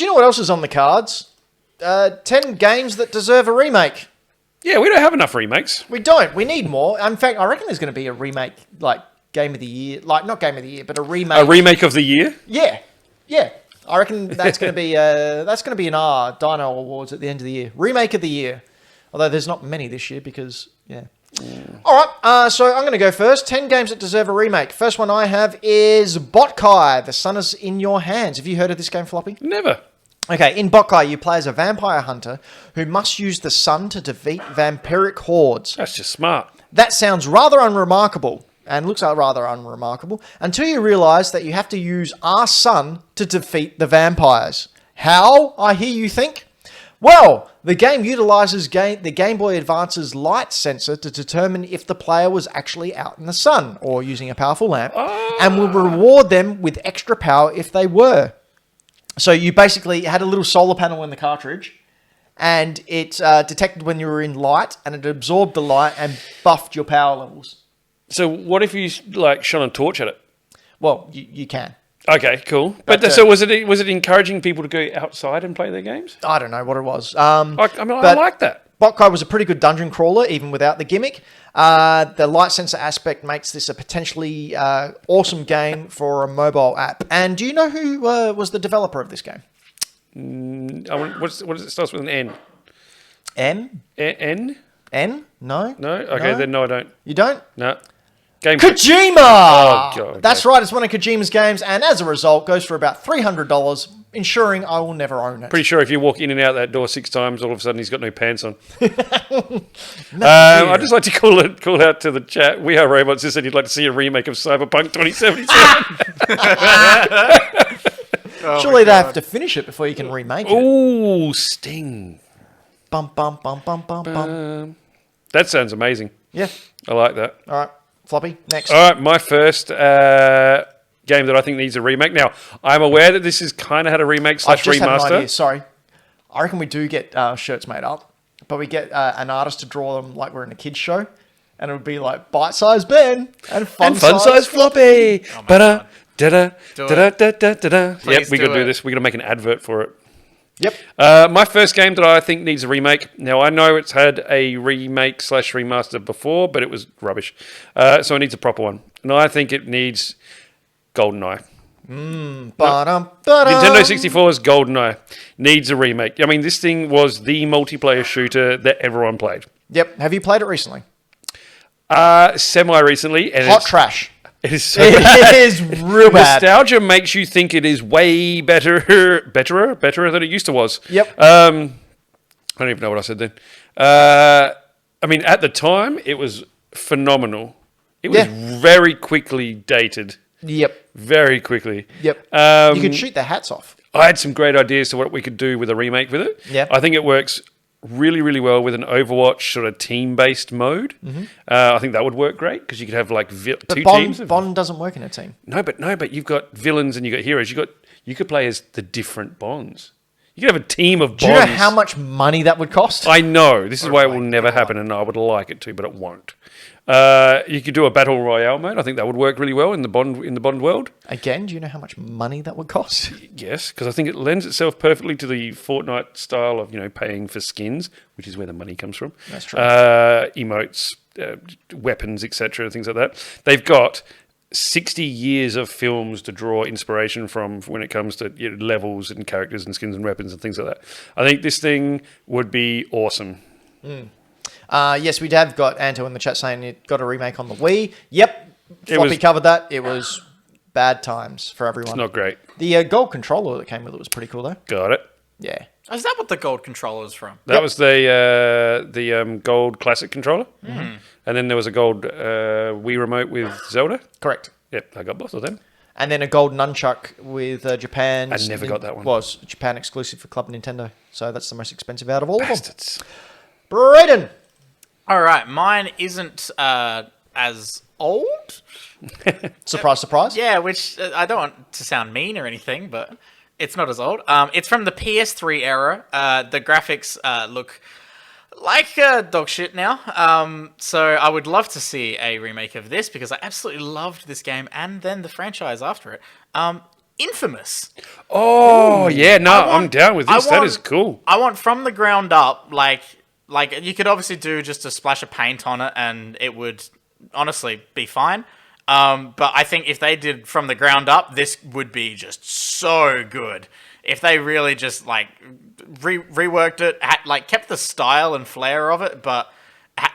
Do you know what else is on the cards? 10 games that deserve a remake. Yeah, we don't have enough remakes. We don't. We need more. In fact, I reckon there's going to be a remake, like Game of the Year, like not Game of the Year, but a remake. A remake of the year? Yeah. I reckon that's going to be in our Dino Awards at the end of the year. Remake of the year. Although there's not many this year because All right. So I'm going to go first. 10 games that deserve a remake. First one I have is Bokkai. The Sun is in Your Hands. Have you heard of this game, Floppy? Never. Okay, in Bokkai, you play as a vampire hunter who must use the sun to defeat vampiric hordes. That's just smart. That sounds rather unremarkable, and looks like rather unremarkable, until you realise that you have to use our sun to defeat the vampires. How, I hear you think? Well, the game utilises the Game Boy Advance's light sensor to determine if the player was actually out in the sun, or using a powerful lamp, and will reward them with extra power if they were. So you basically had a little solar panel in the cartridge, and it detected when you were in light, and it absorbed the light and buffed your power levels. So what if you shone a torch at it? Well, you can. Okay, cool. But so was it encouraging people to go outside and play their games? I don't know what it was. I like that. Bokkai was a pretty good dungeon crawler, even without the gimmick. The light sensor aspect makes this a potentially awesome game for a mobile app. And do you know who was the developer of this game? What does it start with an N? M? N? N? No? No? Okay, then no, I don't. You don't? No. Game Kojima! Oh, God. Okay. That's right, it's one of Kojima's games, and as a result, goes for about $300, ensuring I will never own it. Pretty sure if you walk in and out that door 6 times, all of a sudden he's got no pants on. I'd just like to call out to the chat. We Are Robots just said you'd like to see a remake of Cyberpunk 2077. Surely they have to finish it before you can remake it. Ooh, Sting. Bum, bum, bum, bum, bum, bum. That sounds amazing. Yeah. I like that. All right. Floppy, next. All right, my first game that I think needs a remake. Now, I'm aware that this has kind of had a remake / I just remaster. had an idea. Sorry. I reckon we do get shirts made up, but we get an artist to draw them like we're in a kids show, and it would be like bite-sized Ben and fun-sized Floppy. Oh Da da Do da da da da da. Yep, Please we do could do it. this. We're gonna make an advert for it. Yep. My first game that I think needs a remake. Now, I know it's had a remake / remaster before, but it was rubbish. So it needs a proper one. And I think it needs Goldeneye. Nintendo 64's Goldeneye needs a remake. I mean, this thing was the multiplayer shooter that everyone played. Yep. Have you played it recently? Semi-recently. And Hot trash. It is so It is real bad. Nostalgia makes you think it is way better than it used to was. Yep. I don't even know what I said then. I mean, at the time, it was phenomenal. It was very quickly dated. Yep. Very quickly. Yep. You could shoot their hats off. I had some great ideas to what we could do with a remake with it. Yeah. I think it works really, really well with an Overwatch sort of team-based mode. Mm-hmm. I think that would work great because you could have like two teams. Bond doesn't work in a team. No, but you've got villains and you've got heroes. You could play as the different Bonds. You could have a team of Bonds. Do you know how much money that would cost? I know. This is why it will never happen, and I would like it to, but it won't. You could do a battle royale mode. I think that would work really well in the Bond world. Again, do you know how much money that would cost? Yes, because I think it lends itself perfectly to the Fortnite style of paying for skins, which is where the money comes from. That's true. Emotes, weapons, etc., things like that. They've got 60 years of films to draw inspiration from when it comes to levels and characters and skins and weapons and things like that. I think this thing would be awesome. Yes, we have got Anto in the chat saying it got a remake on the Wii. Yep, Floppy covered that. It was bad times for everyone. It's not great. The gold controller that came with it was pretty cool, though. Got it. Yeah. Oh, is that what the gold controller is from? That was the gold classic controller. Mm-hmm. And then there was a gold Wii remote with Zelda. Correct. Yep, I got both of them. And then a gold nunchuck with Japan. I never got that one. Was Japan exclusive for Club Nintendo. So that's the most expensive out of all Bastards. of them. Brayden! All right, mine isn't as old. Surprise, surprise. Yeah, which I don't want to sound mean or anything, but it's not as old. It's from the PS3 era. The graphics look like dog shit now. So I would love to see a remake of this because I absolutely loved this game and then the franchise after it. Infamous. Oh, yeah, no, I'm down with this. That is cool. I want from the ground up, like you could obviously do just a splash of paint on it, and it would honestly be fine. But I think if they did from the ground up, this would be just so good. If they really just like reworked it, kept the style and flair of it, but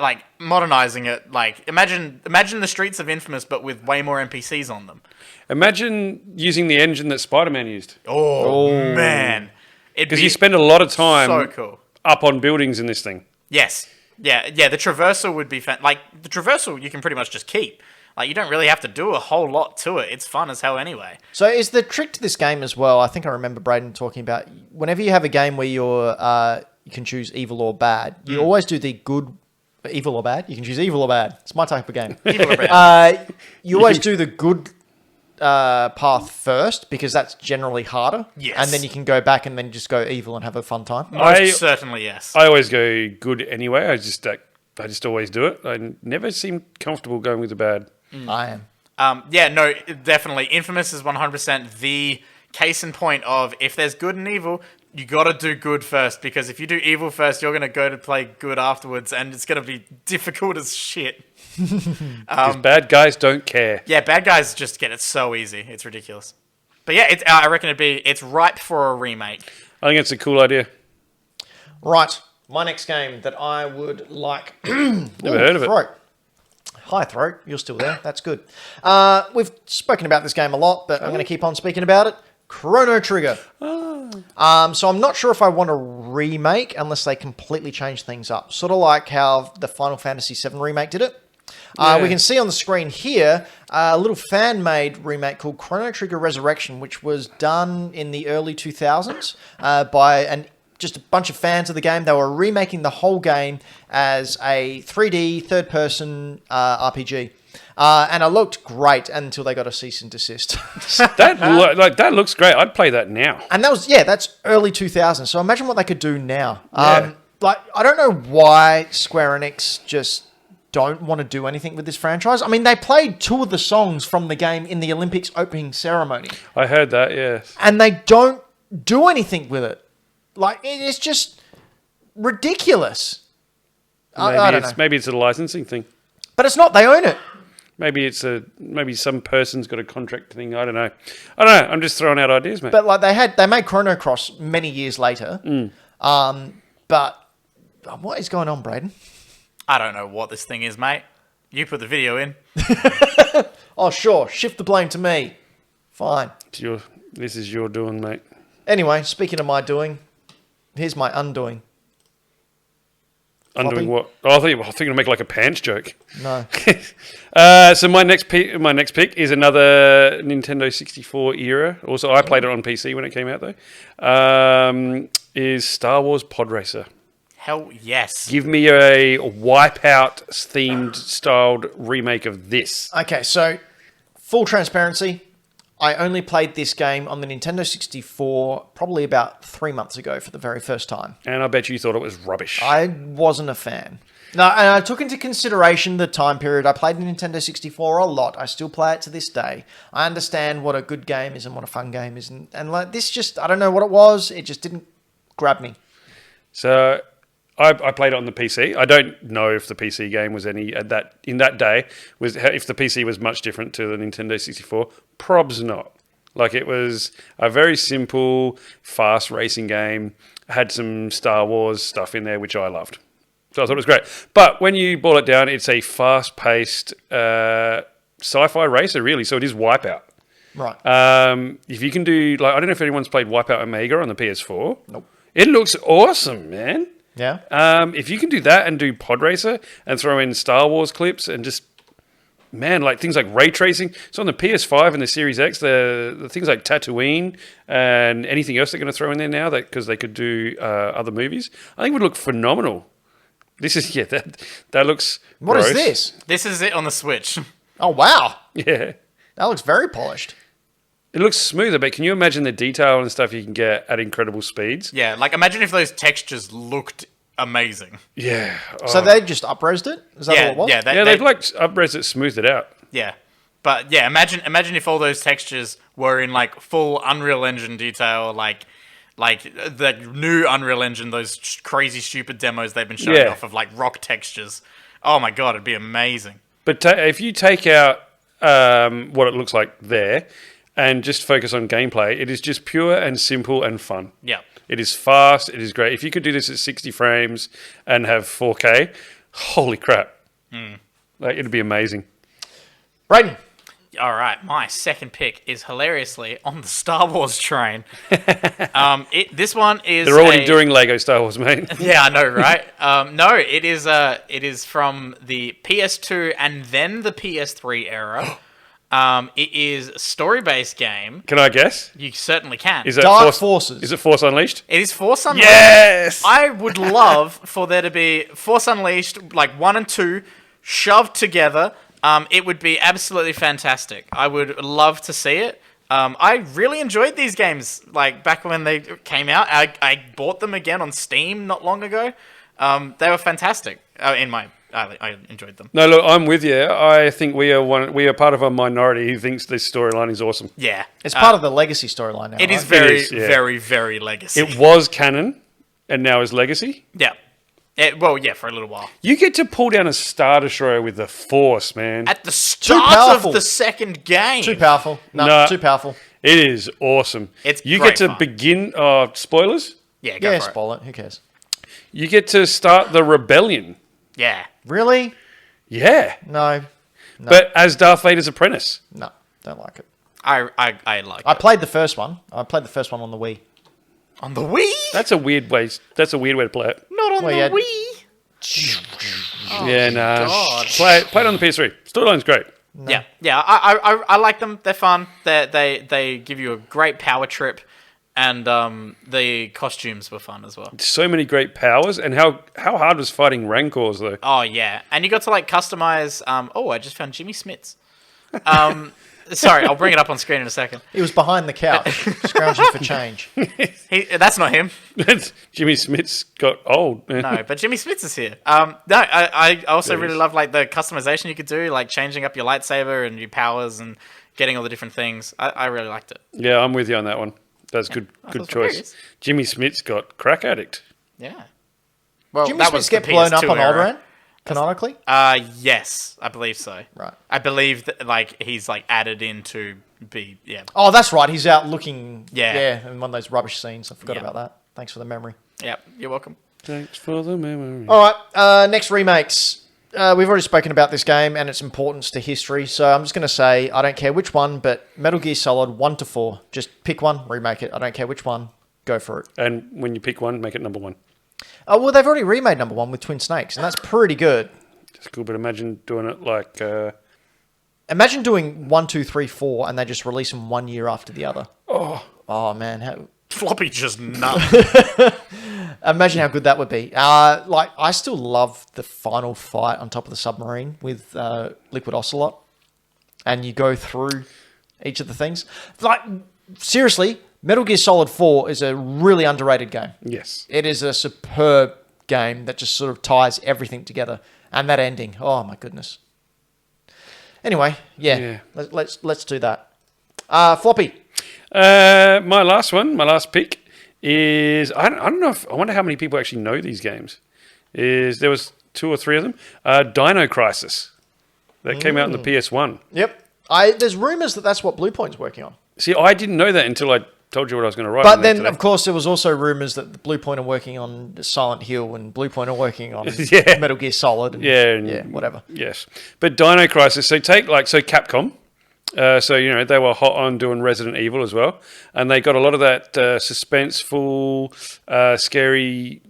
like modernizing it. Like imagine the streets of Infamous, but with way more NPCs on them. Imagine using the engine that Spider-Man used. Oh. Man, because you spend a lot of time so cool up on buildings in this thing. Yes, yeah. The traversal would be like the traversal you can pretty much just keep. Like, you don't really have to do a whole lot to it. It's fun as hell anyway. So is the trick to this game as well, I think I remember Braden talking about, whenever you have a game where you can choose evil or bad, you always do the good, evil or bad? You can choose evil or bad. It's my type of game. Evil or bad. You always do the good path first, because that's generally harder. Yes. And then you can go back and then just go evil and have a fun time. Most certainly, yes. I always go good anyway. I just always do it. I never seem comfortable going with the bad. I am. Yeah, no, definitely. Infamous is 100% the case in point of if there's good and evil, you got to do good first, because if you do evil first, you're going to go to play good afterwards, and it's going to be difficult as shit. Because bad guys don't care. Yeah, bad guys just get it so easy. It's ridiculous. But yeah, I reckon it's ripe for a remake. I think it's a cool idea. Right. My next game that I would like... Never heard of it. Hi, Throat. You're still there. That's good. We've spoken about this game a lot, but I'm going to keep on speaking about it. Chrono Trigger. So I'm not sure if I want a remake unless they completely change things up. Sort of like how the Final Fantasy VII remake did it. We can see on the screen here a little fan-made remake called Chrono Trigger Resurrection, which was done in the early 2000s by just a bunch of fans of the game. They were remaking the whole game as a 3D third-person RPG. And it looked great until they got a cease and desist. That looks great. I'd play that now. And that's early 2000s. So imagine what they could do now. I don't know why Square Enix just don't want to do anything with this franchise. I mean, they played 2 of the songs from the game in the Olympics opening ceremony. I heard that, yes. And they don't do anything with it. Like, it's just ridiculous. I don't know. Maybe it's a licensing thing. But it's not. They own it. Maybe some person's got a contract thing. I don't know. I'm just throwing out ideas, mate. But like they made Chrono Cross many years later. But what is going on, Braden? I don't know what this thing is, mate. You put the video in. Oh, sure. Shift the blame to me. Fine. This is your doing, mate. Anyway, speaking of my doing, here's my undoing. Undoing what? Oh, I thought you were thinking to make like a pants joke. No. So my next pick is another Nintendo 64 era. Also, I played it on PC when it came out, though. Is Star Wars Podracer. Hell yes. Give me a Wipeout themed styled remake of this. Okay, so full transparency, I only played this game on the Nintendo 64 probably about 3 months ago for the very first time. And I bet you thought it was rubbish. I wasn't a fan. No, and I took into consideration the time period. I played the Nintendo 64 a lot. I still play it to this day. I understand what a good game is and what a fun game is. And like this just, I don't know what it was. It just didn't grab me. So I played it on the PC. I don't know if the PC game was any in that day if the PC was much different to the Nintendo 64. Probs not. Like it was a very simple, fast racing game. Had some Star Wars stuff in there, which I loved. So I thought it was great. But when you boil it down, it's a fast-paced sci-fi racer, really. So it is Wipeout. Right. If you can do, I don't know if anyone's played Wipeout Omega on the PS4. Nope. It looks awesome, man. Yeah. If you can do that and do Podracer and throw in Star Wars clips and just, man, like things like ray tracing. So on the PS5 and the Series X, the things like Tatooine and anything else they're going to throw in there now because they could do other movies, I think would look phenomenal. This is, that looks What gross. is this? This is it on the Switch. Oh, wow. Yeah. That looks very polished. It looks smoother, but can you imagine the detail and stuff you can get at incredible speeds? Yeah, like imagine if those textures looked amazing. Yeah. So they just up-resed it? Is that all it was? Yeah, they've like up-res it, smoothed it out. Yeah. But yeah, imagine if all those textures were in like full Unreal Engine detail, like the new Unreal Engine, those crazy stupid demos they've been showing off of like rock textures. Oh my god, it'd be amazing. But if you take out what it looks like there and just focus on gameplay, it is just pure and simple and fun. Yeah. It is fast. It is great. If you could do this at 60 frames and have 4K, holy crap. Like, it'd be amazing. Brayden. All right, my second pick is hilariously on the Star Wars train. This one is They're already doing Lego Star Wars, mate. Yeah, I know, right? No, it is from the PS2 and then the PS3 era. It is a story-based game. Can I guess? You certainly can. Is it Dark Forces. Is it Force Unleashed? It is Force Unleashed. Yes! I would love for there to be Force Unleashed, like 1 and 2, shoved together. It would be absolutely fantastic. I would love to see it. I really enjoyed these games, like back when they came out. I bought them again on Steam not long ago. They were fantastic. I enjoyed them. No, look, I'm with you. I think we are part of a minority who thinks this storyline is awesome. Yeah, It's part of the legacy storyline now. it is right? very, It is, yeah. very, very legacy. It was canon, and now is legacy. Yeah. For a little while. You get to pull down a Star Destroyer with the Force, man. At the start powerful. of the second game. Too powerful. No, No. too powerful. It is awesome. You great get to fun. begin... spoilers? Yeah, go Yeah, for it. spoil it. Who cares? You get to start the rebellion. Yeah. Really? Yeah. No. But as Darth Vader's apprentice. No. Don't like it. I like I it. played the first one. I played the first one on the Wii. On the Wii? That's a weird way to play it. Not on Well, the yeah. Wii. Yeah, nah. God. Play it on the PS3. Storyline's great. Yeah, I like them. They're fun. They give you a great power trip, and the costumes were fun as well. So many great powers, and how hard was fighting Rancors though? Oh yeah, and you got to like customize. I just found Jimmy Smits. Sorry, I'll bring it up on screen in a second. He was behind the couch, scrounging for change. That's not him. Jimmy Smith's got old. Man. No, but Jimmy Smits is here. I also really love like the customization you could do, like changing up your lightsaber and your powers and getting all the different things. I really liked it. Yeah, I'm with you on that one. That's good was choice. hilarious. Jimmy Smith's got Crack Addict. Yeah. Well, Jimmy that Smits was get the blown up PS2 on era. Alderaan, canonically? Yes, I believe so. Right. I believe that like he's like added in to be Oh, that's right. He's out looking. Yeah. in one of those rubbish scenes. I forgot Yeah. about that. Thanks for the memory. Yeah, you're welcome. Thanks for the memory. All right. Next remakes. We've already spoken about this game and its importance to history. So I'm just going to say I don't care which one, but Metal Gear Solid 1 to 4. Just pick one, remake it. I don't care which one. Go for it. And when you pick one, make it number one. Oh, well, they've already remade number 1 with Twin Snakes, and that's pretty good. That's cool, but imagine doing it like... Imagine doing 1, 2, 3, 4, and they just release them 1 year after the other. Oh man. Floppy just nut. Imagine how good that would be. I still love the final fight on top of the submarine with Liquid Ocelot, and you go through each of the things. Like, seriously, Metal Gear Solid 4 is a really underrated game. Yes. It is a superb game that just sort of ties everything together. And that ending, oh my goodness. Anyway, yeah. Let's do that. Floppy. My last pick is... I don't know if... I wonder how many people actually know these games. There was 2 or 3 of them. Dino Crisis. That came out in the PS1. Yep. There's rumours that that's what Bluepoint's working on. See, I didn't know that until I told you what I was going to write. But on there then, today. of course, there was also rumours that Bluepoint are working on Silent Hill and Bluepoint are working on Yeah. Metal Gear Solid. And, Yeah, whatever. Yes. But Dino Crisis, so Capcom. They were hot on doing Resident Evil as well. And they got a lot of that suspenseful, scary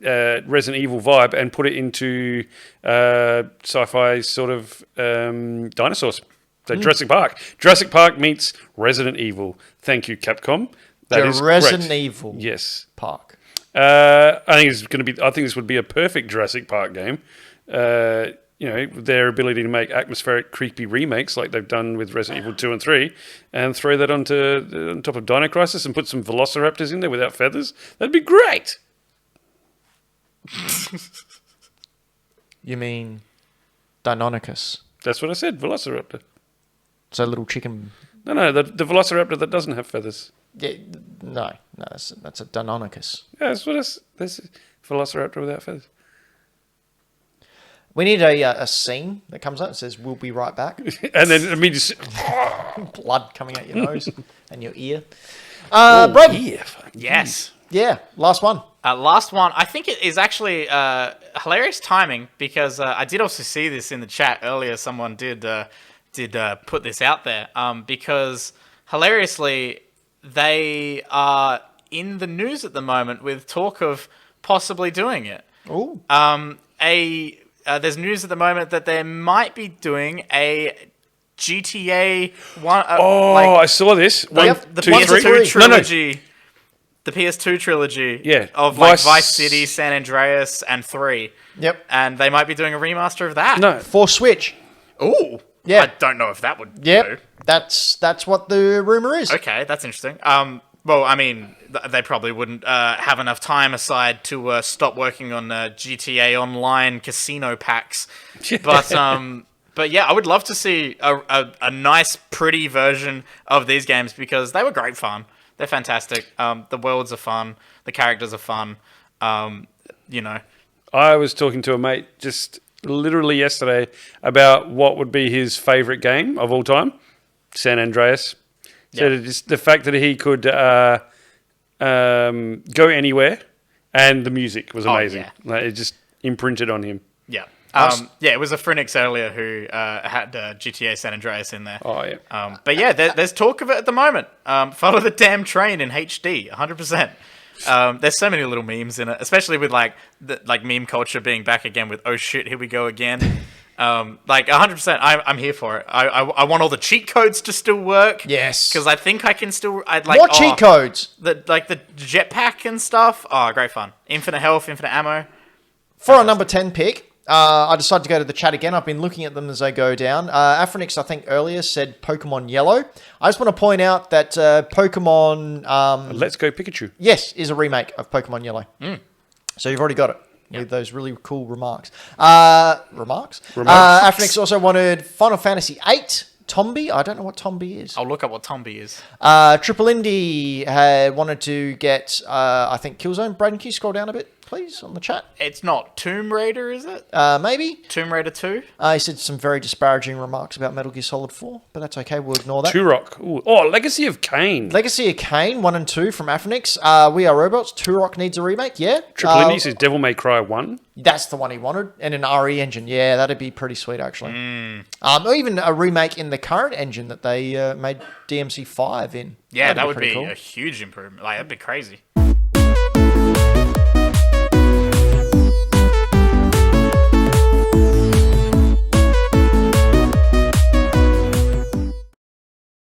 Resident Evil vibe and put it into sci-fi sort of dinosaurs. So Jurassic Park. Jurassic Park meets Resident Evil. Thank you, Capcom. That is Resident great. Evil Yes. Park. I think this would be a perfect Jurassic Park game. Their ability to make atmospheric, creepy remakes like they've done with Resident Evil 2 and 3, and throw that on top of Dino Crisis and put some Velociraptors in there without feathers. That'd be great. You mean Deinonychus? That's what I said, Velociraptor. So little chicken. No, the Velociraptor that doesn't have feathers. Yeah, no, that's a Deinonychus. Yeah, that's what it's. There's a Velociraptor without feathers. We need a scene that comes up and says, "We'll be right back." And then I mean, just Blood coming out your nose and your ear. Brad. yeah, Yes. Yeah, last one. Last one. I think it is actually hilarious timing because I did also see this in the chat earlier. Someone did put this out there because hilariously they are in the news at the moment with talk of possibly doing it. Oh. There's news at the moment that they might be doing a GTA one. I saw this. The PS2 trilogy. The PS2 trilogy. Yeah. Of Vice City, San Andreas, and 3. Yep. And they might be doing a remaster of that. No. For Switch. Ooh. Yeah. I don't know if that would. Yep. do. That's what the rumor is. Okay, that's interesting. Well, I mean, they probably wouldn't have enough time aside to stop working on GTA Online casino packs. But yeah, I would love to see a nice, pretty version of these games because they were great fun. They're fantastic. The worlds are fun. The characters are fun. You know. I was talking to a mate just literally yesterday about what would be his favourite game of all time. San Andreas. So just the fact that he could go anywhere and the music was amazing. yeah. Like, it just imprinted on him. Yeah. It was a Phoenix earlier who had GTA San Andreas in there. Oh, yeah. But yeah, there's talk of it at the moment. Follow the damn train in HD, 100%. There's so many little memes in it, especially with like meme culture being back again with oh shit, here we go again. 100%. I'm here for it. I want all the cheat codes to still work. Yes. Because I think I can still. What cheat codes? The jetpack and stuff. Oh, great fun. Infinite health, infinite ammo. For our number 10 pick, I decided to go to the chat again. I've been looking at them as I go down. Afronix, I think earlier, said Pokemon Yellow. I just want to point out that Pokemon... Let's Go Pikachu. Yes, is a remake of Pokemon Yellow. So you've already got it. With those really cool remarks. Afronix also wanted Final Fantasy VIII, Tombi. I don't know what Tombi is. I'll look up what Tombi is. Triple Indy had wanted to get, I think, Killzone. Braden, can you scroll down a bit, please, on the chat? It's not Tomb Raider, is it? Maybe. Tomb Raider 2? He said some very disparaging remarks about Metal Gear Solid 4, but that's okay. We'll ignore that. Turok. Ooh. Oh, Legacy of Kain. Legacy of Kain, 1 and 2 from Afronix. We Are Robots. Turok needs a remake, yeah. Triple Indy says Devil May Cry 1. That's the one he wanted. And an RE engine. Yeah, that'd be pretty sweet, actually. Or even a remake in the current engine that they made DMC5 in. Yeah, that would pretty be cool. a huge improvement. Like, that'd be crazy.